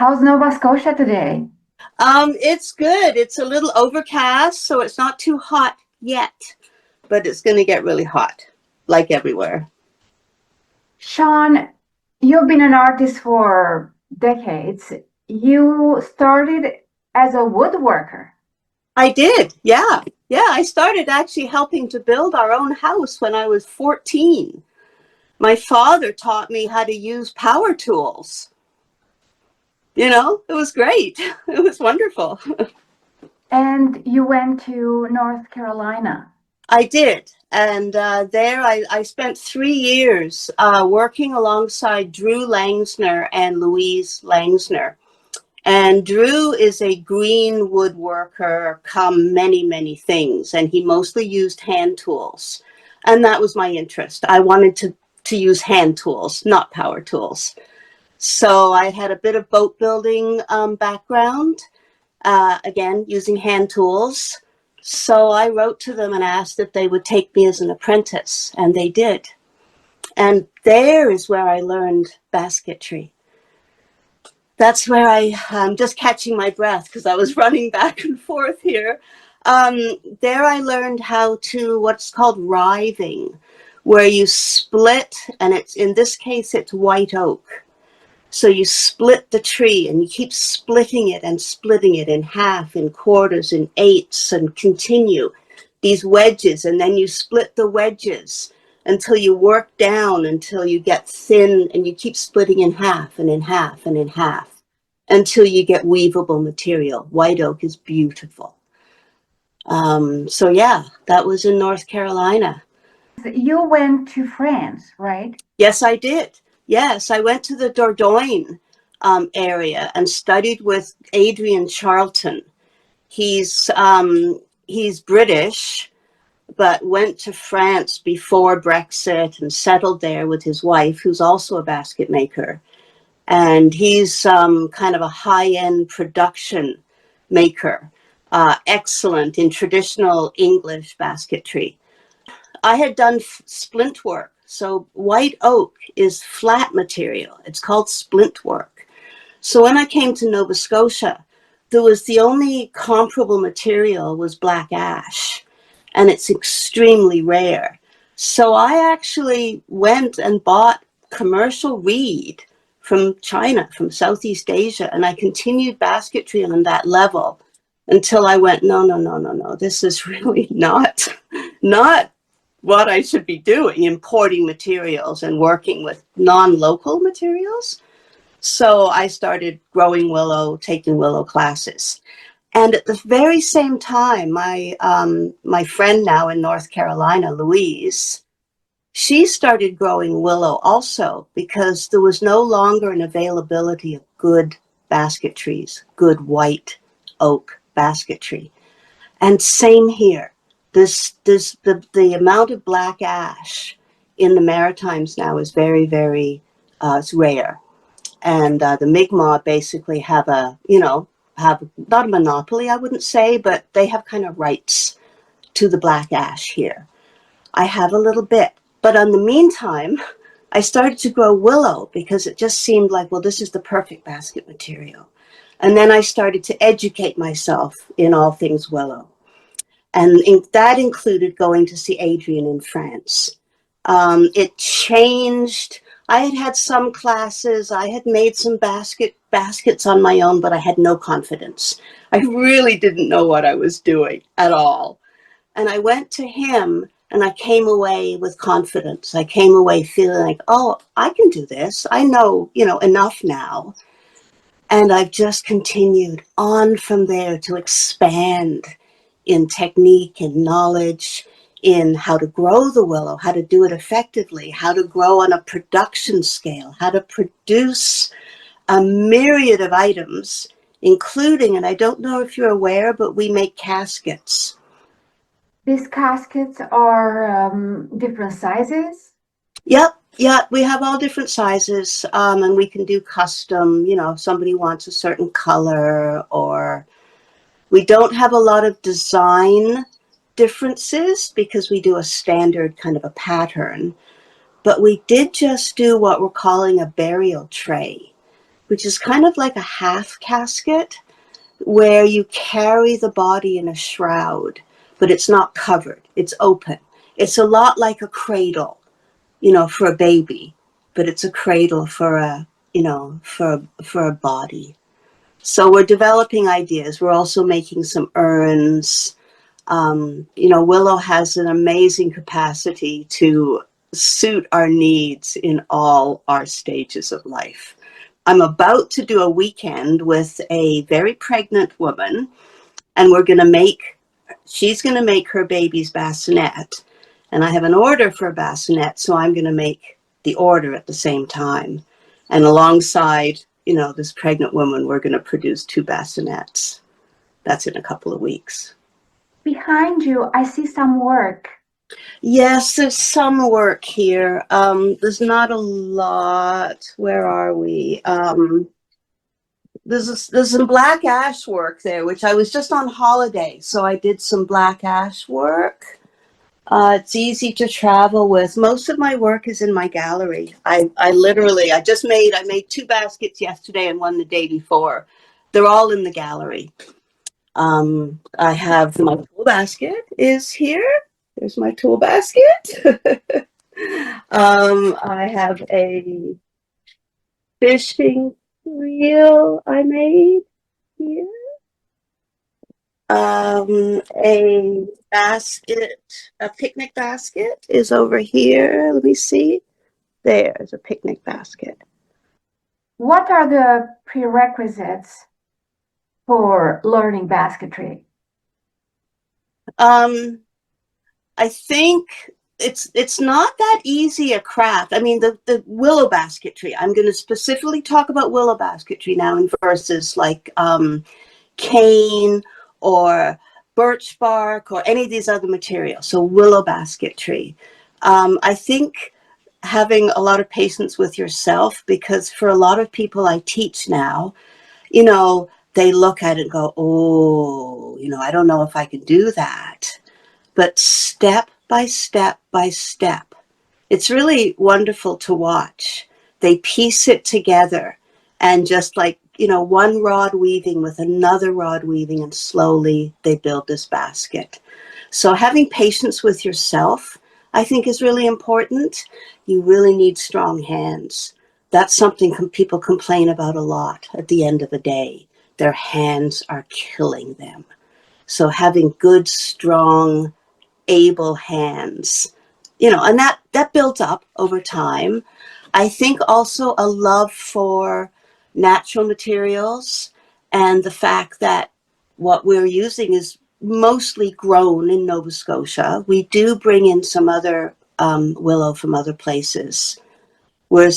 How's Nova Scotia today? It's good. It's a little overcast, so it's not too hot yet, but it's going to get really hot, like everywhere. Sian, you've been an artist for decades. You started as a woodworker. I did, yeah. Yeah, I started actually helping to build our own house when I was 14. My father taught me how to use power tools. It was great. It was wonderful. And you went to North Carolina. I did. And there I spent 3 years working alongside Drew Langsner and Louise Langsner. And Drew is a green woodworker, come many, many things. And he mostly used hand tools. And that was my interest. I wanted to use hand tools, not power tools. So I had a bit of boat building background, again, using hand tools. So I wrote to them and asked if they would take me as an apprentice, and they did. And there is where I learned basketry. That's where I'm just catching my breath because I was running back and forth here. There I learned how to what's called riving, where you split, and it's in this case, it's white oak. So you split the tree and you keep splitting it and splitting it in half, in quarters, in eighths, and continue these wedges. And then you split the wedges until you work down until you get thin, and you keep splitting in half and in half and in half until you get weavable material. White oak is beautiful. So yeah, that was in North Carolina. You went to France, right? Yes, I did. Yes, I went to the Dordogne area and studied with Adrian Charlton. He's British, but went to France before Brexit and settled there with his wife, who's also a basket maker. And he's kind of a high-end production maker, excellent in traditional English basketry. I had done splint work. So white oak is flat material. It's called splint work. So when I came to Nova Scotia, the only comparable material was black ash, and it's extremely rare. So I actually went and bought commercial reed from China, from Southeast Asia, and I continued basketry on that level until I went, no, this is really not what I should be doing, importing materials and working with non-local materials. So I started growing willow, taking willow classes. And at the very same time, my friend now in North Carolina, Louise, she started growing willow also because there was no longer an availability of good basket trees, good white oak basketry. And same here. The amount of black ash in the Maritimes now is very, very it's rare. And the Mi'kmaw basically have have not a monopoly, I wouldn't say, but they have kind of rights to the black ash here. I have a little bit. But in the meantime, I started to grow willow because it just seemed like, well, this is the perfect basket material. And then I started to educate myself in all things willow. And that included going to see Adrian in France. It changed. I had some classes. I had made some baskets on my own, but I had no confidence. I really didn't know what I was doing at all. And I went to him and I came away with confidence. I came away feeling like, oh, I can do this. I know, enough now. And I've just continued on from there to expand in technique and knowledge, in how to grow the willow, how to do it effectively, how to grow on a production scale, how to produce a myriad of items, including, and I don't know if you're aware, but we make caskets. These caskets are different sizes? Yep. Yeah, we have all different sizes, and we can do custom, if somebody wants a certain color, or we don't have a lot of design differences because we do a standard kind of a pattern, but we did just do what we're calling a burial tray, which is kind of like a half casket where you carry the body in a shroud, but it's not covered, it's open. It's a lot like a cradle, for a baby, but it's a cradle for a body. So we're developing ideas. We're also making some urns. Willow has an amazing capacity to suit our needs in all our stages of life. I'm about to do a weekend with a very pregnant woman, and she's going to make her baby's bassinet. And I have an order for a bassinet, so I'm going to make the order at the same time. And alongside, this pregnant woman, we're going to produce 2 bassinets. That's in a couple of weeks. Behind you, I see some work. Yes, there's some work here. There's not a lot. Where are we? There's some black ash work there, which I was just on holiday, so I did some black ash work. It's easy to travel with. Most of my work is in my gallery. I made 2 baskets yesterday and 1 the day before. They're all in the gallery. I have my tool basket is here. There's my tool basket. I have a fishing reel I made here. A basket, a picnic basket is over here. Let me see. There's a picnic basket. What are the prerequisites for learning basketry? I think it's not that easy a craft. I mean, the willow basketry, I'm going to specifically talk about willow basketry now versus like cane or birch bark or any of these other materials. So willow basketry. I think having a lot of patience with yourself, because for a lot of people I teach now, they look at it and go, oh, I don't know if I can do that. But step by step by step, it's really wonderful to watch. They piece it together, and just like, one rod weaving with another rod weaving, and slowly they build this basket. So having patience with yourself, I think, is really important. You really need strong hands. That's something people complain about a lot at the end of the day. Their hands are killing them. So having good, strong, able hands, and that builds up over time. I think also a love for natural materials, and the fact that what we're using is mostly grown in Nova Scotia. We do bring in some other willow from other places. We're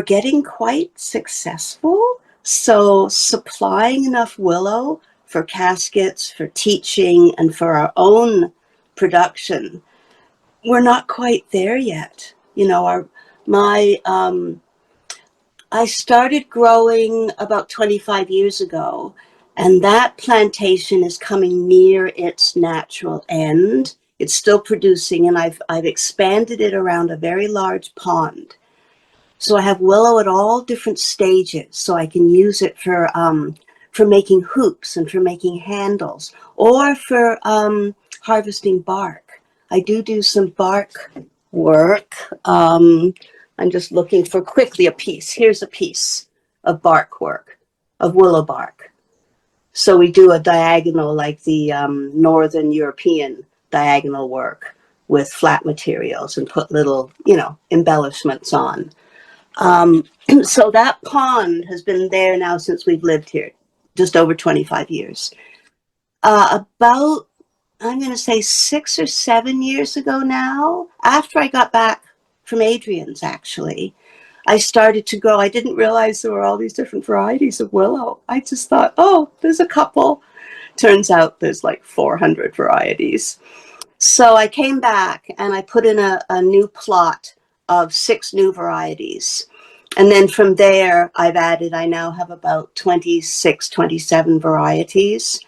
getting quite successful. So supplying enough willow for caskets, for teaching, and for our own production, we're not quite there yet. I started growing about 25 years ago, and that plantation is coming near its natural end. It's still producing, and I've expanded it around a very large pond. So I have willow at all different stages, so I can use it for making hoops and for making handles, or for harvesting bark. I do some bark work. I'm just looking for quickly a piece. Here's a piece of bark work, of willow bark. So we do a diagonal like the Northern European diagonal work with flat materials and put little, embellishments on. So that pond has been there now since we've lived here, just over 25 years. About, I'm going to say 6 or 7 years ago now, after I got back from Adrian's, actually, I started to grow. I didn't realize there were all these different varieties of willow. I just thought, oh, there's a couple. Turns out there's like 400 varieties. So I came back and I put in a new plot of 6 new varieties. And then from there, I now have about 26, 27 varieties.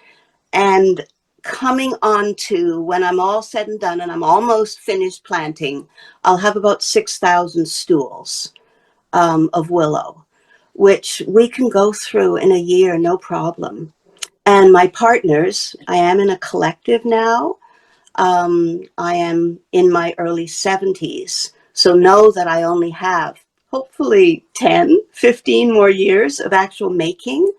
And coming on to when I'm all said and done and I'm almost finished planting, I'll have about 6,000 stools of willow. which we can go through in a year, no problem. And my partners, I am in a collective now. I am in my early 70s. So know that I only have hopefully 10, 15 more years of actual making.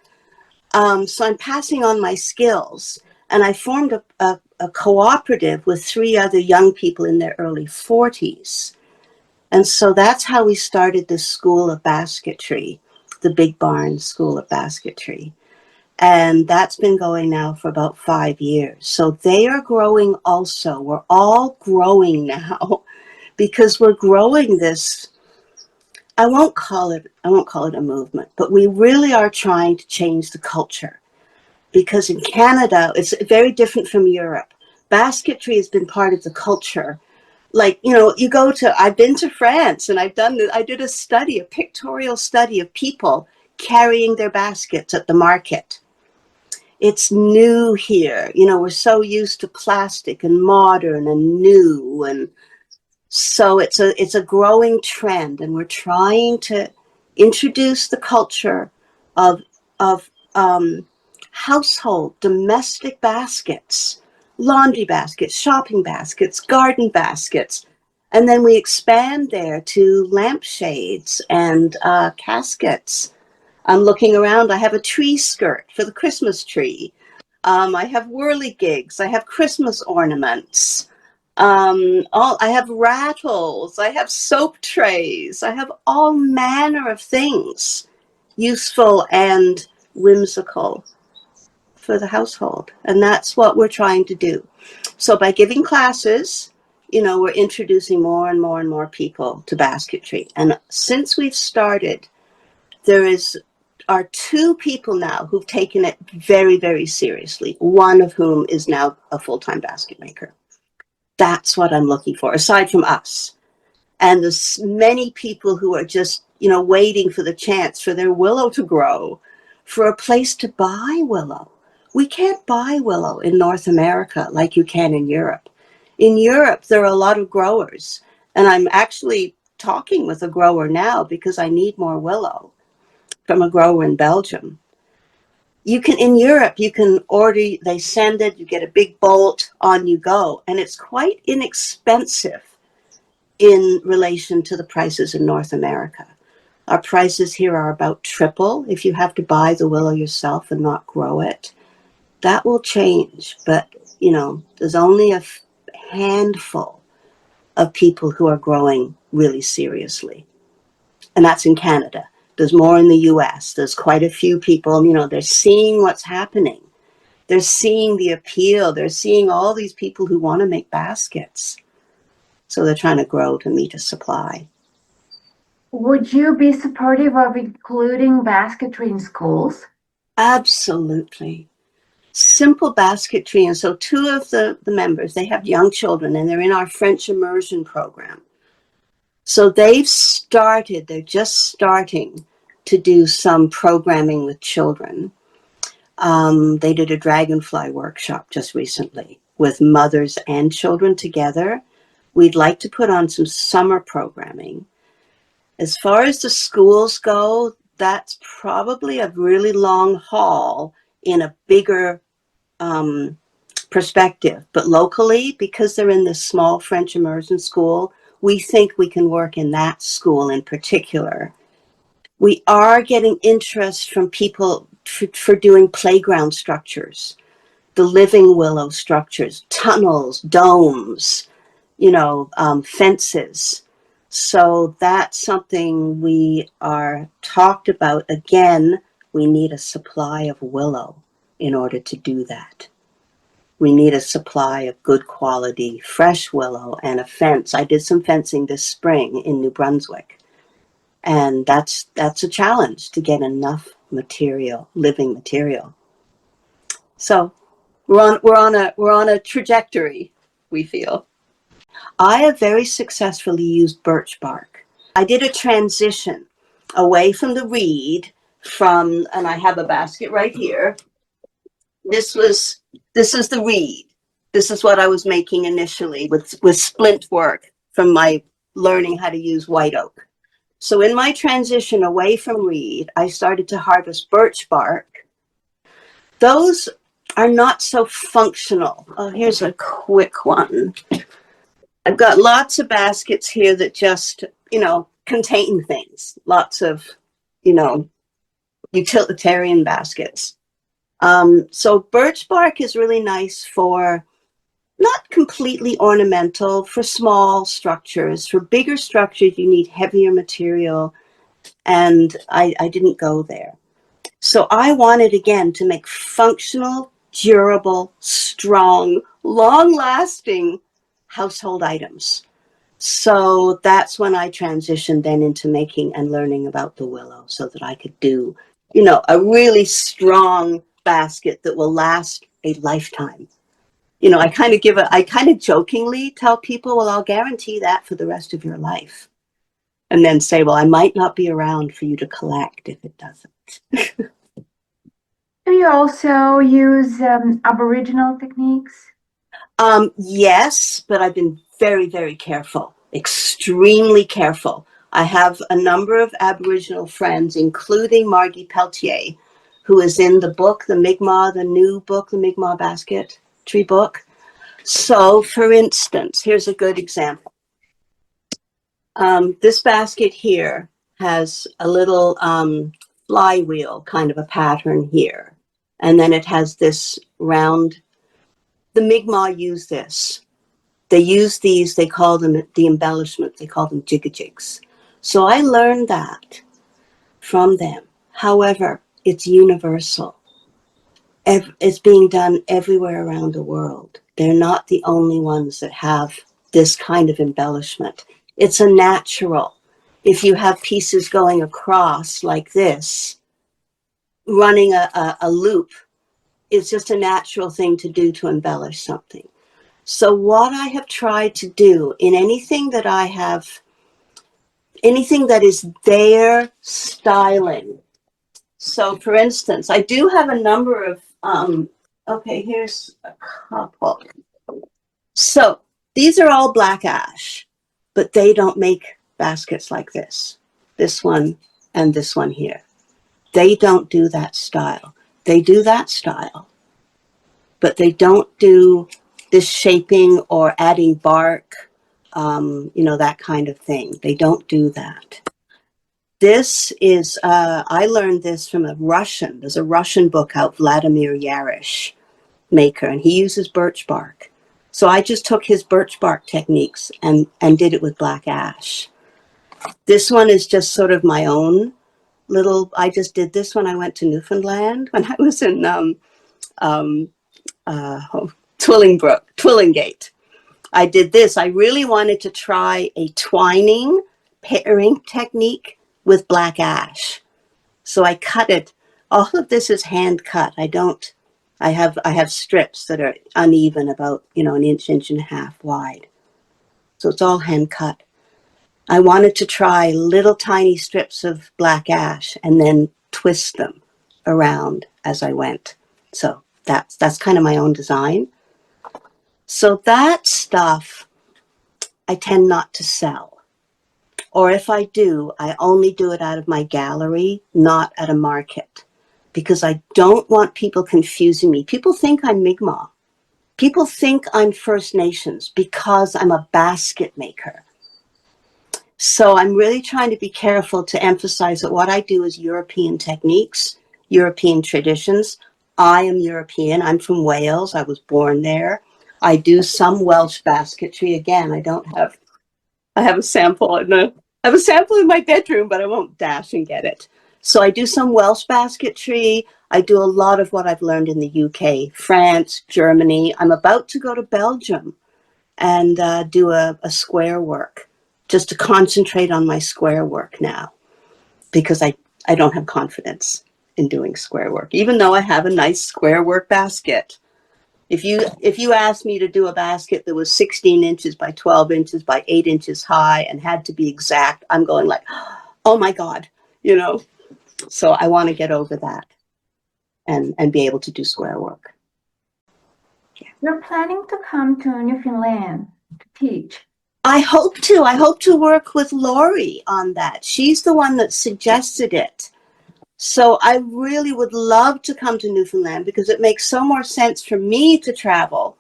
So I'm passing on my skills. And I formed a cooperative with 3 other young people in their early 40s. And so that's how we started the School of Basketry, the Big Barn School of Basketry. And that's been going now for about 5 years. So they are growing also. We're all growing now because we're growing this. I won't call it a movement, but we really are trying to change the culture, because in Canada, it's very different from Europe. Basketry has been part of the culture. Like, I've been to France, and I did a pictorial study of people carrying their baskets at the market. It's new here. We're so used to plastic and modern and new. And so it's a growing trend, and we're trying to introduce the culture of household, domestic baskets, laundry baskets, shopping baskets, garden baskets. And then we expand there to lampshades and caskets. I'm looking around. I have a tree skirt for the Christmas tree. I have whirligigs. I have Christmas ornaments. I have rattles. I have soap trays. I have all manner of things, useful and whimsical, for the household. And that's what we're trying to do. So by giving classes, we're introducing more and more and more people to basketry. And since we've started, there are 2 people now who've taken it very, very seriously, one of whom is now a full-time basket maker. That's what I'm looking for, aside from us. And there's many people who are just, waiting for the chance for their willow to grow, for a place to buy willow. We can't buy willow in North America like you can in Europe. In Europe, there are a lot of growers, and I'm actually talking with a grower now because I need more willow from a grower in Belgium. In Europe, you can order, they send it, you get a big bolt, on you go. And it's quite inexpensive in relation to the prices in North America. Our prices here are about triple if you have to buy the willow yourself and not grow it. That will change, but there's only a handful of people who are growing really seriously. And that's in Canada. There's more in the US. There's quite a few people, they're seeing what's happening. They're seeing the appeal. They're seeing all these people who want to make baskets. So they're trying to grow to meet a supply. Would you be supportive of including basketry in schools? Absolutely. Simple basketry. And so 2 of the members, they have young children, and they're in our French immersion program. So they're just starting to do some programming with children. They did a dragonfly workshop just recently with mothers and children together. We'd like to put on some summer programming. As far as the schools go, that's probably a really long haul in a bigger perspective. But locally, because they're in this small French immersion school, we think we can work in that school in particular. We are getting interest from people for doing playground structures, the living willow structures, tunnels, domes, fences. So that's something we are talked about. Again, we need a supply of willow in order to do that. We need a supply of good quality, fresh willow and a fence. I did some fencing this spring in New Brunswick. And that's a challenge to get enough material, living material. So we're on a trajectory, we feel. I have very successfully used birch bark. I did a transition away from the reed and I have a basket right here. This is the reed. This is what I was making initially with splint work from my learning how to use white oak. So in my transition away from reed, I started to harvest birch bark. Those are not so functional. Oh, here's a quick one. I've got lots of baskets here that just, contain things. Lots of, utilitarian baskets. So birch bark is really nice for not completely ornamental, for small structures. For bigger structures, you need heavier material, and I didn't go there. So I wanted, again, to make functional, durable, strong, long-lasting household items. So that's when I transitioned then into making and learning about the willow so that I could do, a really strong basket that will last a lifetime. I kind of jokingly tell people, well, I'll guarantee that for the rest of your life. And then say, well, I might not be around for you to collect if it doesn't. Do you also use Aboriginal techniques? Yes, but I've been very, very careful, extremely careful. I have a number of Aboriginal friends, including Margie Peltier, who is in the book, the new book, the Mi'kmaw Basketry book. So, for instance, here's a good example. This basket here has a little flywheel kind of a pattern here. And then it has this round. The Mi'kmaw use this. They use these, they call them the embellishment, they call them jigajigs. So I learned that from them. However, it's universal. It's being done everywhere around the world. They're not the only ones that have this kind of embellishment. It's a natural. If you have pieces going across like this, running a loop, it's just a natural thing to do to embellish something. So what I have tried to do in anything that is their styling. So for instance, I do have a number of, okay, here's a couple. So these are all black ash, but they don't make baskets like this. This one and this one here. They don't do that style. They do that style, but they don't do this shaping or adding bark, that kind of thing. They don't do that. This is, I learned this from there's a Russian book out, Vladimir Yarish maker, and he uses birch bark. So I just took his birch bark techniques and did it with black ash. This one is just sort of my own I just did this when I went to Newfoundland, when I was in Twillingate. I did this. I really wanted to try a twining pairing technique with black ash. So I cut it. All of this is hand cut. I have strips that are uneven, about, an inch and a half wide. So it's all hand cut. I wanted to try little tiny strips of black ash and then twist them around as I went. So that's kind of my own design. So that stuff I tend not to sell. Or if I do, I only do it out of my gallery, not at a market, because I don't want people confusing me. People think I'm Mi'kmaw. People think I'm First Nations because I'm a basket maker. So I'm really trying to be careful to emphasize that what I do is European techniques, European traditions. I am European. I'm from Wales. I was born there. I do some Welsh basketry. Again, I have a sample in my bedroom, but I won't dash and get it. So I do some Welsh basketry. I do a lot of what I've learned in the UK, France, Germany. I'm about to go to Belgium and do a square work, just to concentrate on my square work now, because I don't have confidence in doing square work, even though I have a nice square work basket. If you asked me to do a basket that was 16 inches by 12 inches by 8 inches high and had to be exact, I'm going like, oh my God, So I want to get over that and be able to do square work. Yeah. You're planning to come to Newfoundland to teach? I hope to. I hope to work with Lori on that. She's the one that suggested it. So I really would love to come to Newfoundland because it makes so more sense for me to travel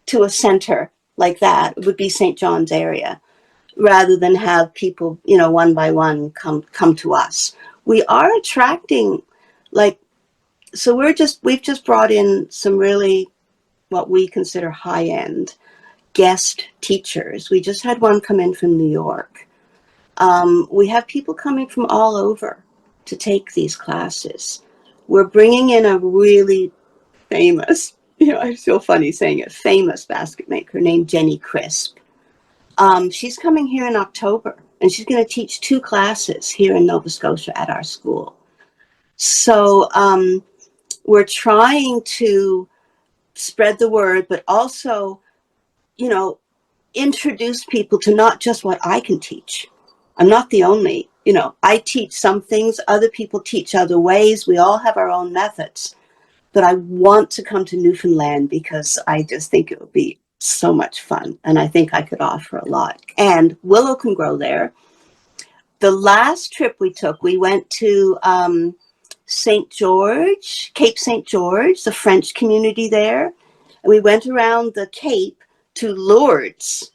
to a center like that. It would be St. John's area, rather than have people, you know, one by one come to us. We are attracting, like, so we've just brought in some really what we consider high-end guest teachers. We just had one come in from New York. We have people coming from all over to take these classes. We're bringing in a really famous, you know, I feel funny saying it, famous basket maker named Jenny Crisp. She's coming here in October, and she's going to teach 2 classes here in Nova Scotia at our school. So we're trying to spread the word, but also, you know, introduce people to not just what I can teach. I'm not the only, you know, I teach some things, other people teach other ways. We all have our own methods. But I want to come to Newfoundland because I just think it would be so much fun. And I think I could offer a lot. And willow can grow there. The last trip we took, we went to St. George, Cape St. George, the French community there. And we went around the Cape to Lourdes.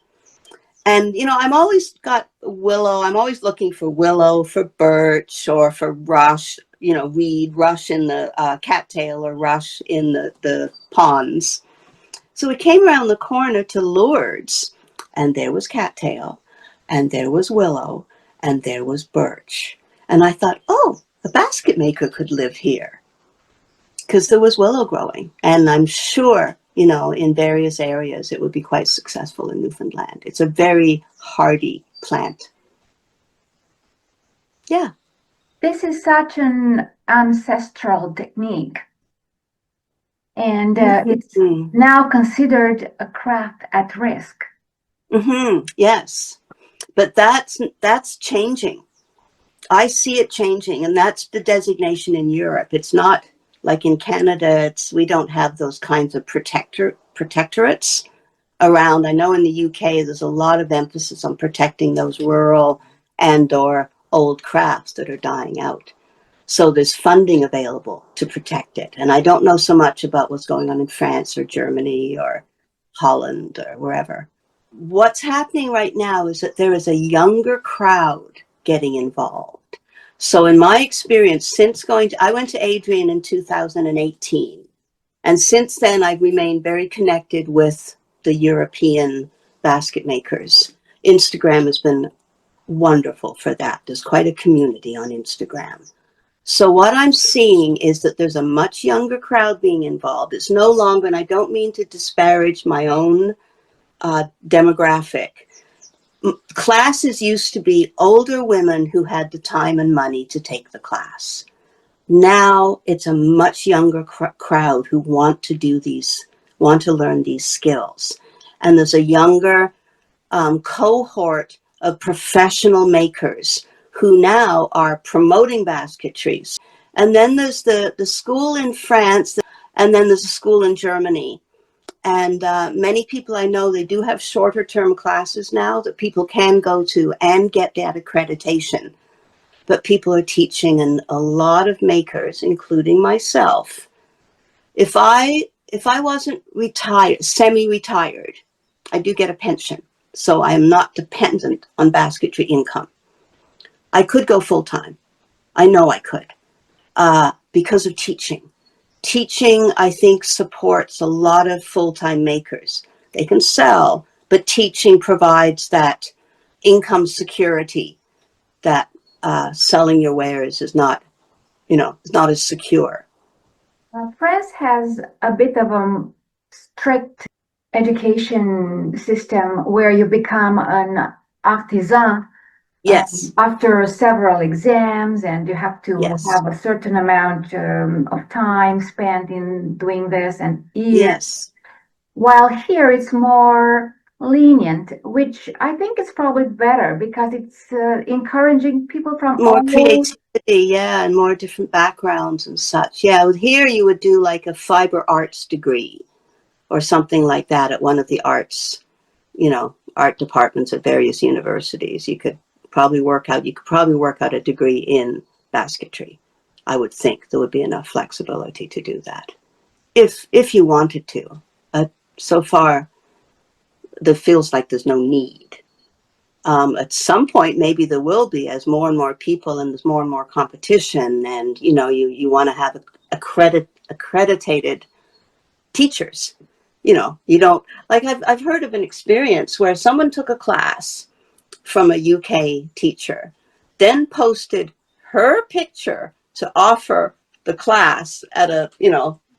And, you know, I'm always got willow. I'm always looking for willow, for birch, or for rush, you know, reed, rush in the cattail, or rush in the ponds. So we came around the corner to Lourdes, and there was cattail, and there was willow, and there was birch. And I thought, oh, a basket maker could live here, because there was willow growing. And I'm sure, you know, in various areas, it would be quite successful in Newfoundland. It's a very hardy plant. Yeah. This is such an ancestral technique. And it's now considered a craft at risk. Yes. But that's changing. I see it changing, and that's the designation in Europe. It's not like in Canada, we don't have those kinds of protectorates around. I know in the UK, there's a lot of emphasis on protecting those rural and or old crafts that are dying out. So there's funding available to protect it. And I don't know so much about what's going on in France or Germany or Holland or wherever. What's happening right now is that there is a younger crowd getting involved. So in my experience, I went to Adrian in 2018. And since then, I've remained very connected with the European basket makers. Instagram has been wonderful for that. There's quite a community on Instagram. So what I'm seeing is that there's a much younger crowd being involved. It's no longer, and I don't mean to disparage my own demographic. Classes used to be older women who had the time and money to take the class. Now it's a much younger crowd who want to learn these skills. And there's a younger cohort of professional makers who now are promoting basketry. And then there's the school in France, and then there's a school in Germany. And many people I know, they do have shorter term classes now that people can go to and get that accreditation. But people are teaching, and a lot of makers, including myself. If I wasn't retired, semi-retired, I do get a pension. So I am not dependent on basketry income. I could go full time. I know I could, because of teaching. Teaching, I think, supports a lot of full-time makers. They can sell, but teaching provides that income security that selling your wares is not, is not as secure. France has a bit of a strict education system where you become an artisan. Yes. After several exams, and you have to Yes. have a certain amount of time spent in doing this and years. Yes. While here it's more lenient, which I think is probably better because it's encouraging people from more creativity, yeah, and more different backgrounds and such. Yeah, here you would do like a fiber arts degree or something like that at one of the arts, art departments at various universities. You could probably work out a degree in basketry. I would think there would be enough flexibility to do that if you wanted to. So far, there feels like there's no need. At some point, maybe there will be, as more and more people and there's more and more competition, and you want to have accredited teachers. You don't, like, I've heard of an experience where someone took a class from a UK teacher, then posted her picture to offer the class at a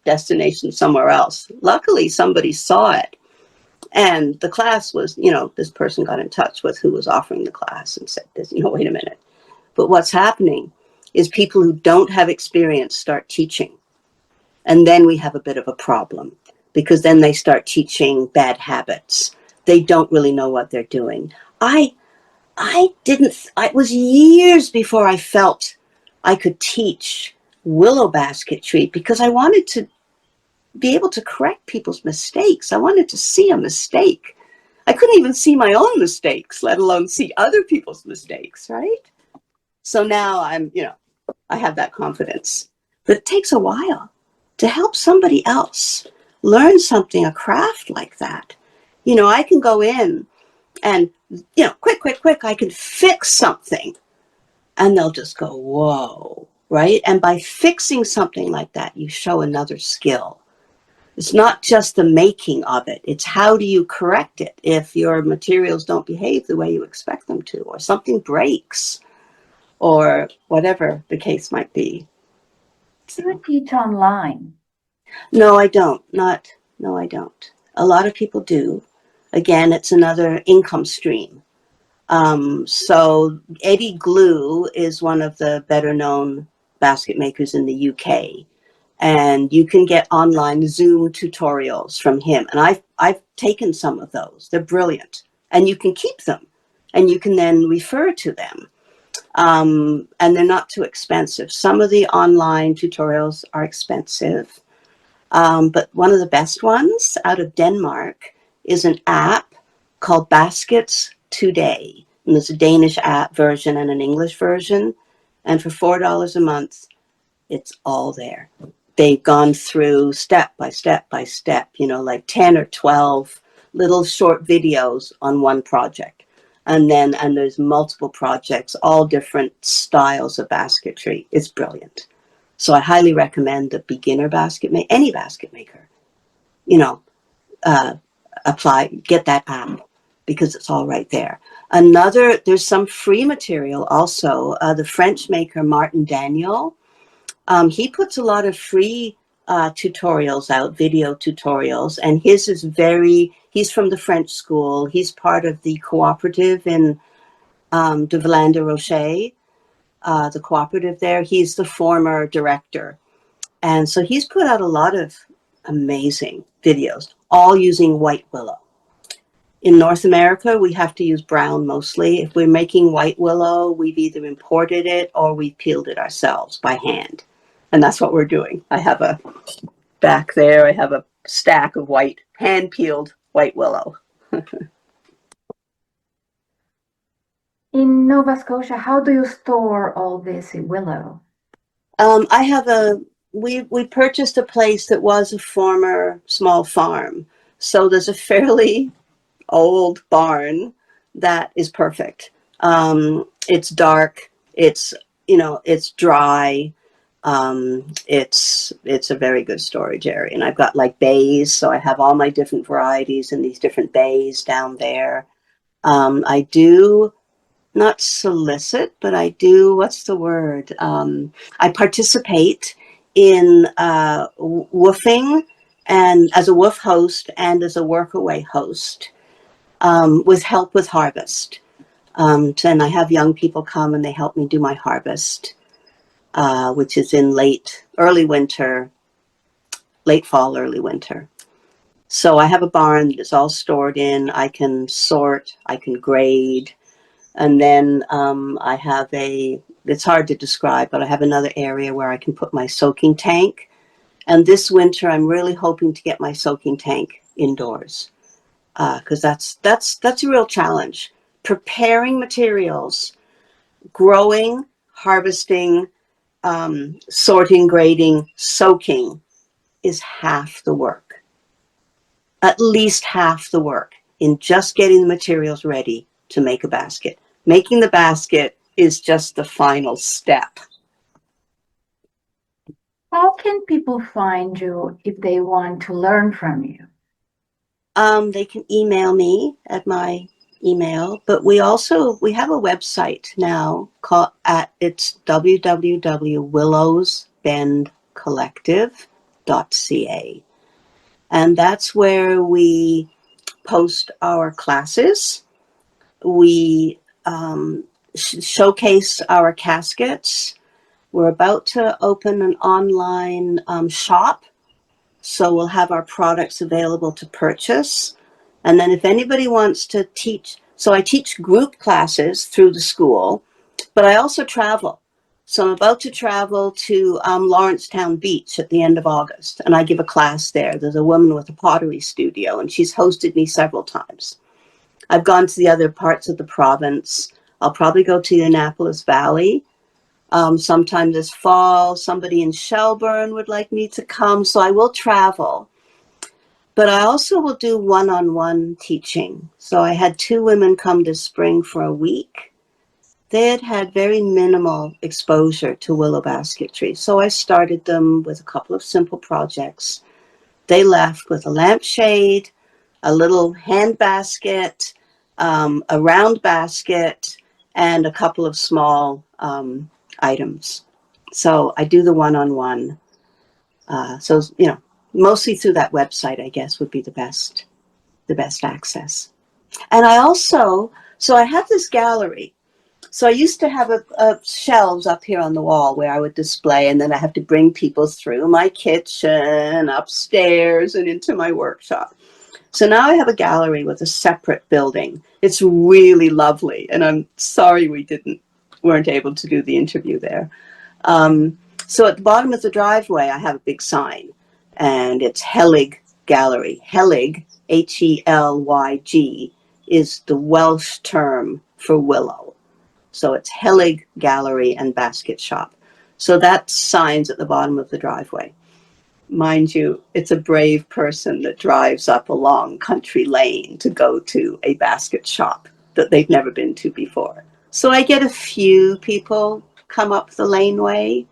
destination somewhere else. Luckily, somebody saw it. And the class was, this person got in touch with who was offering the class and said, wait a minute. But what's happening is people who don't have experience start teaching. And then we have a bit of a problem, because then they start teaching bad habits. They don't really know what they're doing. It was years before I felt I could teach willow basketry, because I wanted to be able to correct people's mistakes. I wanted to see a mistake. I couldn't even see my own mistakes, let alone see other people's mistakes, right? So now I have that confidence. But it takes a while to help somebody else learn something, a craft like that. I can go in and, quick, I can fix something, and they'll just go, whoa, right? And by fixing something like that, you show another skill. It's not just the making of it. It's how do you correct it if your materials don't behave the way you expect them to, or something breaks, or whatever the case might be. Do you teach online? No, I don't. No, I don't. A lot of people do. Again, it's another income stream. So Eddie Glue is one of the better known basket makers in the UK. And you can get online Zoom tutorials from him. And I've taken some of those. They're brilliant. And you can keep them. And you can then refer to them. And they're not too expensive. Some of the online tutorials are expensive. But one of the best ones out of Denmark is an app called Baskets Today. And there's a Danish app version and an English version. And for $4 a month, it's all there. They've gone through step by step by step, like 10 or 12 little short videos on one project. And there's multiple projects, all different styles of basketry. It's brilliant. So I highly recommend the beginner any basket maker, get that app, because it's all right there. There's some free material also. The French maker, Martin Daniel, he puts a lot of free tutorials out, video tutorials, and his is he's from the French school. He's part of the cooperative in de Villaine-de-Rocher, the cooperative there. He's the former director. And so he's put out a lot of amazing videos, all using white willow. In North America, we have to use brown mostly. If we're making white willow, we've either imported it or we've peeled it ourselves by hand. And that's what we're doing. I have back there, I have a stack of hand-peeled white willow. In Nova Scotia, how do you store all this willow? We purchased a place that was a former small farm. So there's a fairly old barn that is perfect. It's dark, it's dry. It's a very good storage area. And I've got like bays, so I have all my different varieties in these different bays down there. I do not solicit, but I do, what's the word? I participate in woofing, and as a woof host and as a workaway host, with help with harvest. And I have young people come and they help me do my harvest, which is in late fall, early winter. So I have a barn that's all stored in. I can sort, I can grade. And then I have it's hard to describe, but I have another area where I can put my soaking tank. And this winter, I'm really hoping to get my soaking tank indoors. because that's a real challenge. Preparing materials, growing, harvesting, sorting, grading, soaking is half the work. At least half the work in just getting the materials ready to make a basket. Making the basket is just the final step. How can people find you if they want to learn from you? They can email me at my email, but we have a website now called it's www.willowsbendcollective.ca. And that's where we post our classes. We showcase our caskets. We're about to open an online shop, so we'll have our products available to purchase. And then if anybody wants to teach, so I teach group classes through the school, but I also travel. So I'm about to travel to Lawrencetown Beach at the end of August, and I give a class there. There's a woman with a pottery studio, and she's hosted me several times. I've gone to the other parts of the province. I'll probably go to the Annapolis Valley sometime this fall. Somebody in Shelburne would like me to come, so I will travel. But I also will do one-on-one teaching. So I had 2 women come this spring for a week. They had had very minimal exposure to willow basketry. So I started them with a couple of simple projects. They left with a lampshade, a little hand basket, a round basket, and a couple of small items. So I do the one-on-one. So, mostly through that website, I guess, would be the best access. And I have this gallery. So I used to have a shelves up here on the wall where I would display, and then I have to bring people through my kitchen, upstairs, and into my workshop. So now I have a gallery with a separate building. It's really lovely, and I'm sorry we weren't able to do the interview there. So at the bottom of the driveway, I have a big sign, and it's Helig Gallery. Helig, Helyg, is the Welsh term for willow. So it's Helig Gallery and Basket Shop. So that sign's at the bottom of the driveway. Mind you, it's a brave person that drives up a long country lane to go to a basket shop that they've never been to before. So I get a few people come up the laneway.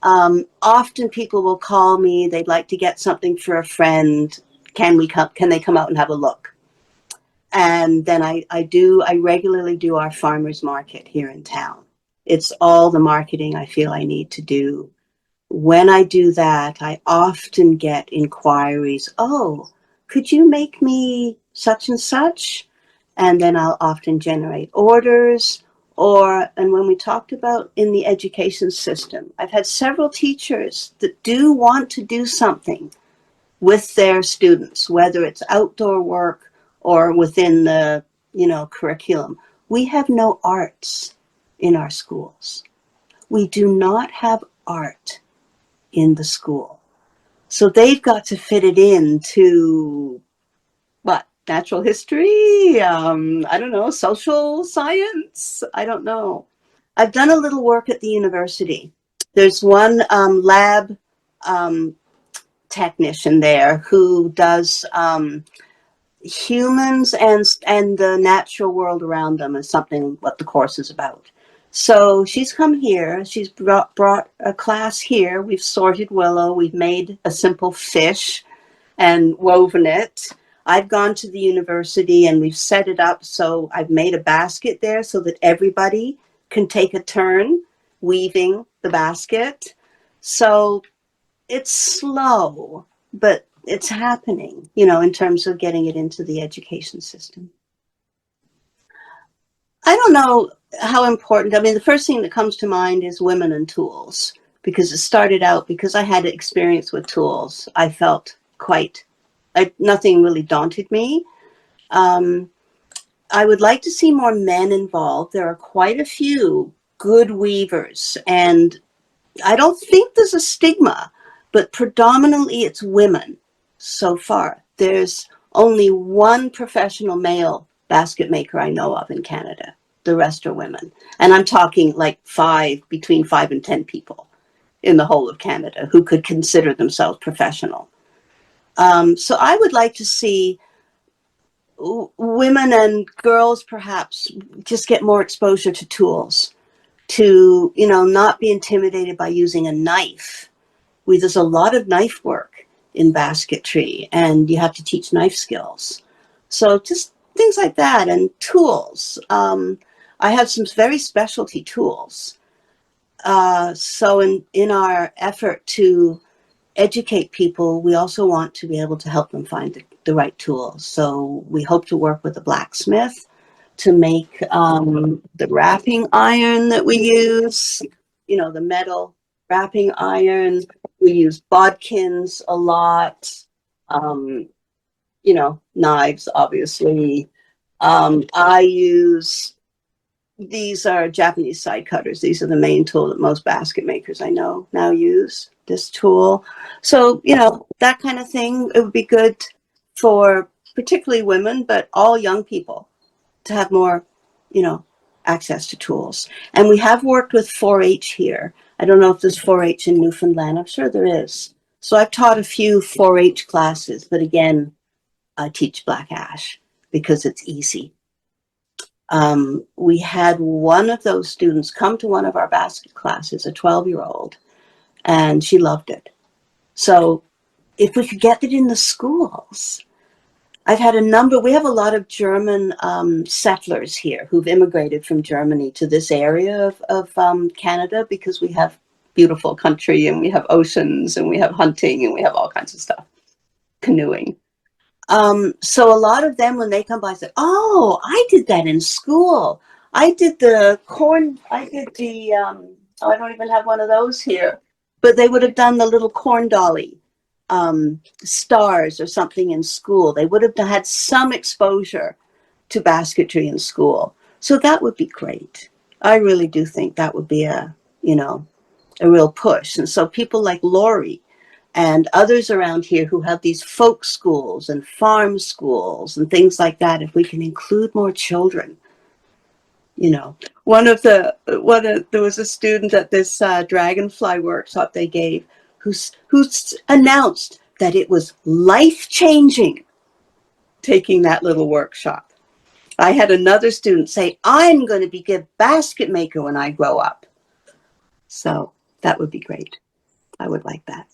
Often people will call me, they'd like to get something for a friend. Can they come out and have a look? And then I regularly do our farmers market here in town. It's all the marketing I feel I need to do. When I do that, I often get inquiries. Oh, could you make me such and such? And then I'll often generate orders. And when we talked about in the education system, I've had several teachers that do want to do something with their students, whether it's outdoor work or within the, curriculum. We have no arts in our schools. We do not have art in the school. So they've got to fit it into natural history, I don't know, social science, I don't know. I've done a little work at the university. There's one lab technician there who does humans and the natural world around them is something what the course is about. So she's come here, she's brought a class here, we've sorted willow, we've made a simple fish and woven it. I've gone to the university and we've set it up, so I've made a basket there so that everybody can take a turn weaving the basket. So it's slow, but it's happening, in terms of getting it into the education system. I don't know how important, the first thing that comes to mind is women and tools, because it started out because I had experience with tools. I felt nothing really daunted me. I would like to see more men involved. There are quite a few good weavers, and I don't think there's a stigma, but predominantly it's women so far. There's only one professional male basket maker I know of in Canada. The rest are women. And I'm talking like between 5 and 10 people in the whole of Canada who could consider themselves professional. So I would like to see women and girls perhaps just get more exposure to tools, to, not be intimidated by using a knife. There's a lot of knife work in basketry, and you have to teach knife skills. So just things like that, and tools. I have some very specialty tools. So in our effort to educate people, we also want to be able to help them find the right tools. So we hope to work with a blacksmith to make the wrapping iron that we use, the metal wrapping iron. We use bodkins a lot, knives, obviously. These are Japanese side cutters. These are the main tool that most basket makers I know now use, this tool. So, that kind of thing, it would be good for particularly women, but all young people to have more, access to tools. And we have worked with 4-H here. I don't know if there's 4-H in Newfoundland. I'm sure there is. So I've taught a few 4-H classes, but again, I teach black ash because it's easy. We had one of those students come to one of our basket classes, a 12-year-old, and she loved it. So if we could get it in the schools. We have a lot of German settlers here who've immigrated from Germany to this area of Canada, because we have beautiful country, and we have oceans, and we have hunting, and we have all kinds of stuff, canoeing. So a lot of them, when they come by, say, "Oh, I did that in school. I did I don't even have one of those here, but they would have done the little corn dolly stars or something in school. They would have had some exposure to basketry in school. So that would be great. I really do think that would be a real push. And so people like Lori and others around here who have these folk schools and farm schools and things like that, if we can include more children. There was a student at this dragonfly workshop they gave who announced that it was life-changing taking that little workshop. I had another student say, "I'm going to be a basket maker when I grow up." So that would be great. I would like that.